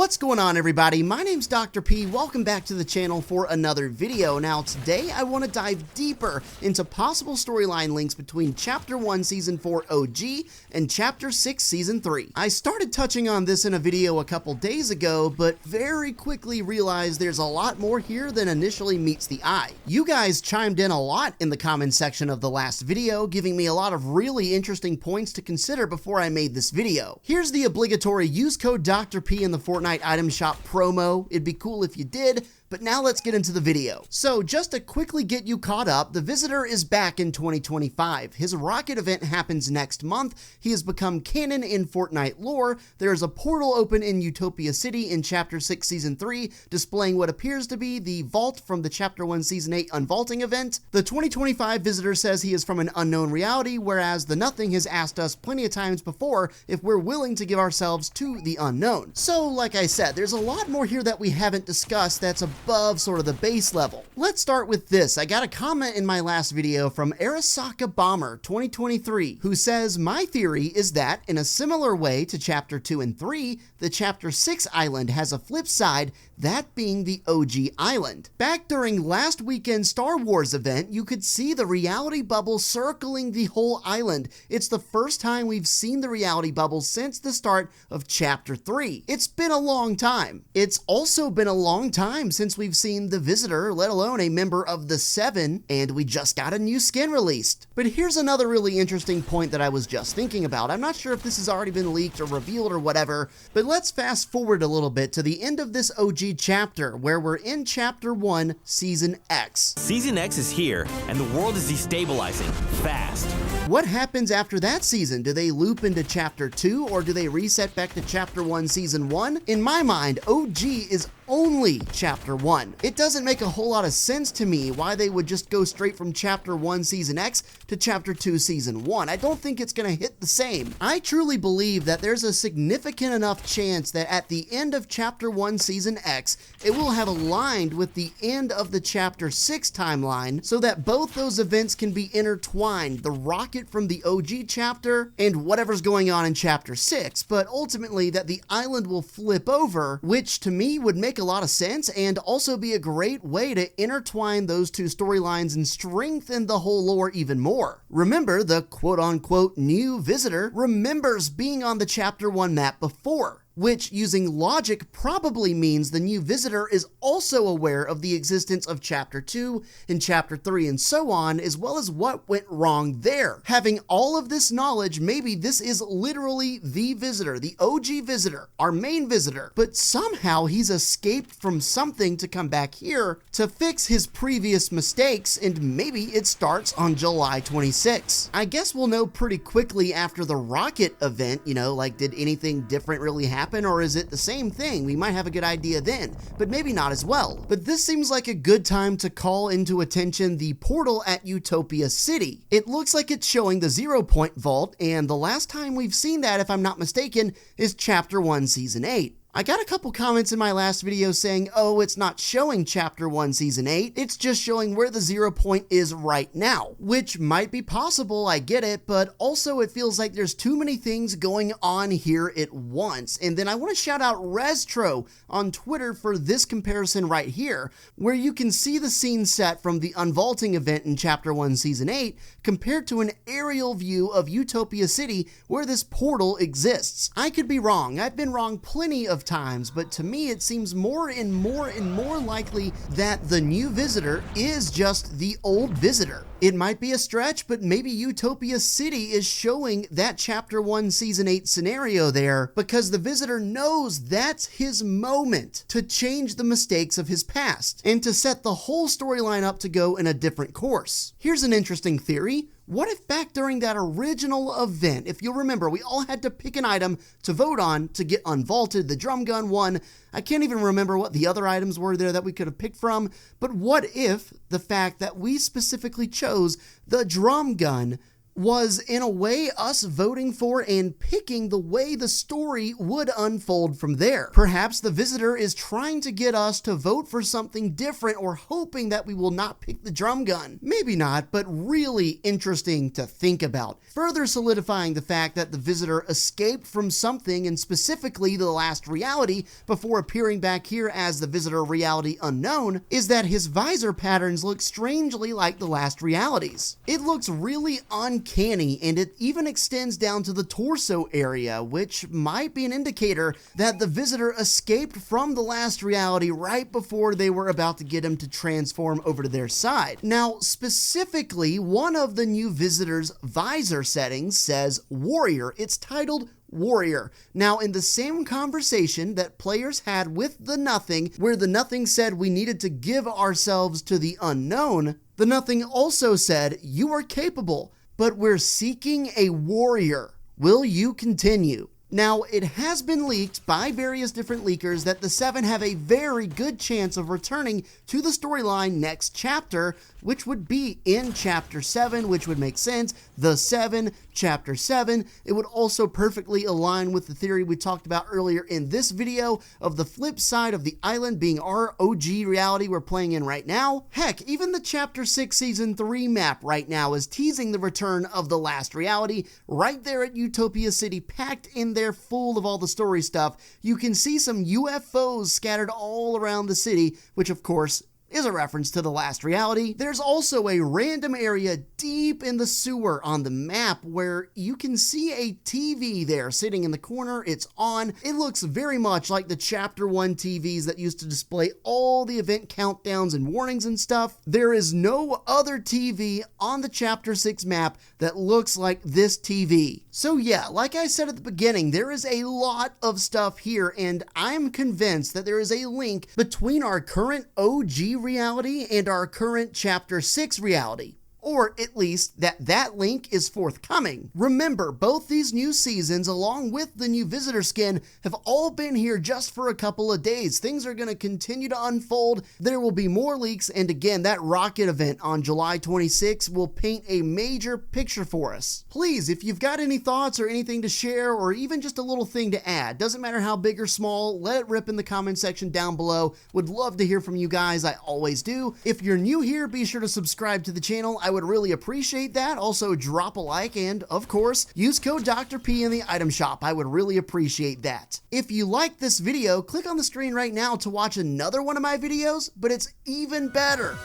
What's going on, everybody? My name's Dr. P. Welcome back to the channel for another video. Now today I want to dive deeper into possible storyline links between Chapter 1 Season 4 OG and Chapter 6 Season 3. I started touching on this in a video a couple days ago, but very quickly realized there's a lot more here than initially meets the eye. You guys chimed in a lot in the comments section of the last video, giving me a lot of really interesting points to consider before I made this video. Here's the obligatory use code Dr. P in the Fortnite item shop promo. It'd be cool if you did. But now let's get into the video. So just to quickly get you caught up, the Visitor is back in 2025. His rocket event happens next month. He has become canon in Fortnite lore. There is a portal open in Utopia City in Chapter 6 Season 3, displaying what appears to be the vault from the Chapter 1 Season 8 unvaulting event. The 2025 Visitor says he is from an unknown reality, whereas the Nothing has asked us plenty of times before if we're willing to give ourselves to the unknown. So like I said, there's a lot more here that we haven't discussed that's above sort of the base level. Let's start with this. I got a comment in my last video from Arasaka Bomber 2023 who says, my theory is that in a similar way to Chapter 2 and 3, the Chapter 6 island has a flip side, that being the OG island. Back during last weekend's Star Wars event, you could see the reality bubble circling the whole island. It's the first time we've seen the reality bubble since the start of Chapter 3. It's been a long time. It's also been a long time since we've seen the Visitor, let alone a member of the Seven, and we just got a new skin released. But here's another really interesting point that I was just thinking about. I'm not sure if this has already been leaked or revealed or whatever, but let's fast forward a little bit to the end of this OG chapter, where we're in Chapter 1, Season X. Season X is here, and the world is destabilizing fast. What happens after that season? Do they loop into Chapter 2, or do they reset back to Chapter 1, Season 1? In my mind, OG is only Chapter 1. It doesn't make a whole lot of sense to me why they would just go straight from Chapter 1 Season X to Chapter 2 Season 1. I don't think it's gonna hit the same. I truly believe that there's a significant enough chance that at the end of Chapter 1 Season X, it will have aligned with the end of the Chapter 6 timeline so that both those events can be intertwined. The rocket from the OG chapter and whatever's going on in Chapter 6, but ultimately that the island will flip over, which to me would make a lot of sense and also be a great way to intertwine those two storylines and strengthen the whole lore even more. Remember, the quote-unquote new Visitor remembers being on the Chapter 1 map before, which, using logic, probably means the new Visitor is also aware of the existence of Chapter 2 and Chapter 3 and so on, as well as what went wrong there. Having all of this knowledge, maybe this is literally the Visitor, the OG Visitor, our main Visitor, but somehow he's escaped from something to come back here to fix his previous mistakes, and maybe it starts on July 26. I guess we'll know pretty quickly after the rocket event, you know, like did anything different really happen? Or is it the same thing? We might have a good idea then, but maybe not as well. But this seems like a good time to call into attention the portal at Utopia City. It looks like it's showing the 0 Point Vault, and the last time we've seen that, if I'm not mistaken, is Chapter 1 Season 8. I got a couple comments in my last video saying, oh, it's not showing Chapter 1 Season 8, it's just showing where the 0 Point is right now, which might be possible, I get it, but also it feels like there's too many things going on here at once. And then I want to shout out Restro on Twitter for this comparison right here, where you can see the scene set from the unvaulting event in Chapter 1 Season 8 compared to an aerial view of Utopia City where this portal exists. I could be wrong, I've been wrong plenty of times, but to me it seems more and more likely that the new Visitor is just the old Visitor. It might be a stretch, but maybe Utopia City is showing that Chapter 1 Season 8 scenario there because the Visitor knows that's his moment to change the mistakes of his past and to set the whole storyline up to go in a different course. Here's an interesting theory. What if back during that original event, if you'll remember, we all had to pick an item to vote on to get unvaulted, the drum gun won. I can't even remember what the other items were there that we could have picked from, but what if the fact that we specifically chose the drum gun was, in a way, us voting for and picking the way the story would unfold from there. Perhaps the visitor is trying to get us to vote for something different or hoping that we will not pick the drum gun. Maybe not, but really interesting to think about. Further solidifying the fact that the visitor escaped from something, and specifically the last reality, before appearing back here as the visitor reality unknown, is that his visor patterns look strangely like the last realities. It looks really uncanny, and it even extends down to the torso area, which might be an indicator that the visitor escaped from the last reality right before they were about to get him to transform over to their side. Now, specifically, one of the new visitor's visor settings says Warrior. It's titled Warrior. Now, in the same conversation that players had with the Nothing, where the Nothing said we needed to give ourselves to the unknown, the Nothing also said, "You are capable, but we're seeking a warrior. Will you continue?" Now, it has been leaked by various different leakers that the Seven have a very good chance of returning to the storyline next chapter, which would be in Chapter 7, which would make sense. The Seven, Chapter 7. It would also perfectly align with the theory we talked about earlier in this video of the flip side of the island being our OG reality we're playing in right now. Heck, even the Chapter 6 Season 3 map right now is teasing the return of the last reality right there at Utopia City, packed in there full of all the story stuff. You can see some UFOs scattered all around the city, which of course is a reference to the last reality. There's also a random area deep in the sewer on the map where you can see a TV there sitting in the corner. It's on. It looks very much like the Chapter 1 TVs that used to display all the event countdowns and warnings and stuff. There is no other TV on the Chapter 6 map that looks like this TV. So yeah, like I said at the beginning, there is a lot of stuff here, and I'm convinced that there is a link between our current OG reality and our current Chapter 6 reality. Or at least that link is forthcoming. Remember, both these new seasons, along with the new visitor skin, have all been here just for a couple of days. Things are going to continue to unfold. There will be more leaks, and again, that rocket event on July 26 will paint a major picture for us. Please, if you've got any thoughts or anything to share, or even just a little thing to add, doesn't matter how big or small, let it rip in the comment section down below. Would love to hear from you guys, I always do. If you're new here, be sure to subscribe to the channel. I would really appreciate that. Also, drop a like and, of course, use code Dr. P in the item shop. I would really appreciate that. If you like this video, click on the screen right now to watch another one of my videos, but it's even better.